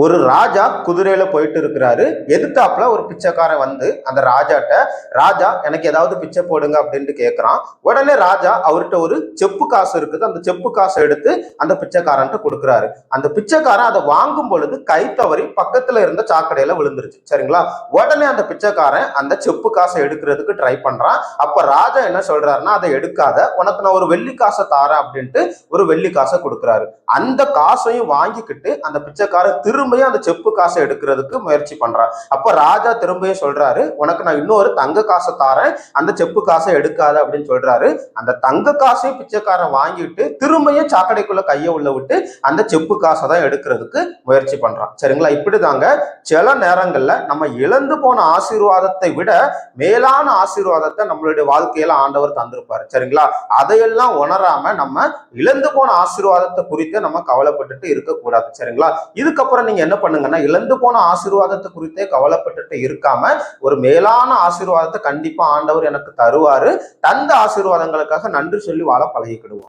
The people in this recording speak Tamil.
ஒரு ராஜா குதிரையில போயிட்டு இருக்கிறாரு. எதிர்த்தாப்புல ஒரு பிச்சைக்காரன் வந்து அந்த ராஜாட்ட, ராஜா எனக்கு ஏதாவது பிச்சை போடுங்க அப்படின்ட்டு கேட்கிறான். உடனே ராஜா அவர்கிட்ட ஒரு செப்பு காசு இருக்குது. அந்த செப்பு காசை எடுத்து அந்த பிச்சைக்காரன்ட்டு கொடுக்குறாரு. அந்த பிச்சைக்காரன் அதை வாங்கும் பொழுது கை தவறி பக்கத்துல இருந்த சாக்கடையில விழுந்துருச்சு. சரிங்களா? உடனே அந்த பிச்சைக்காரன் அந்த செப்பு காசை எடுக்கிறதுக்கு ட்ரை பண்றான். அப்ப ராஜா என்ன சொல்றாருன்னா, அதை எடுக்காத, உனக்கு நான் ஒரு வெள்ளி காசை தாரேன் அப்படின்ட்டு ஒரு வெள்ளி காசை கொடுக்குறாரு. அந்த காசையும் வாங்கிக்கிட்டு அந்த பிச்சைக்காரன் திரும்பியும் அந்த செப்பு காசை எடுக்கிறதுக்கு முயற்சி பண்றான். அப்ப ராஜா திரும்பியும் சொல்றாரு, உனக்கு நான் இன்னொரு தங்க காசை தாரேன், அந்த செப்பு காசை எடுக்காத அப்படின்னு சொல்றாரு. அந்த தங்க காசையும் பிச்சைக்காரன் வாங்கிட்டு திரும்பியும் சாக்கடைக்குள்ள கையை உள்ள விட்டு அந்த செப்பு காசை தான் எடுக்கிறதுக்கு முயற்சி பண்றான். சரிங்களா? இப்படிதாங்க சில நேரங்கள்ல நம்ம இழந்து போன ஆசீர்வாதத்தை விட மேலான ஆசீர்வாதத்தை நம்மளுடைய வாழ்க்கையில ஆண்டவர் தந்திருப்பாரு. சரிங்களா? அதையெல்லாம் உணராம நம்ம இழந்து போன ஆசீர்வாதத்தை குறித்து நம்ம கவலைப்பட்டுட்டு இருக்கக்கூடாது. சரிங்களா? இதுக்கப்புறம் நீங்க என்ன பண்ணுங்கன்னா, இழந்து போன ஆசீர்வாதத்தை குறித்தே கவலைப்பட்டுட்டு இருக்காம ஒரு மேலான ஆசீர்வாதத்தை கண்டிப்பா ஆண்டவர் எனக்கு தருவாரு, தந்த ஆசீர்வாதங்களுக்காக நன்றி சொல்லி வாழ பழகிக்கிடுவோம்.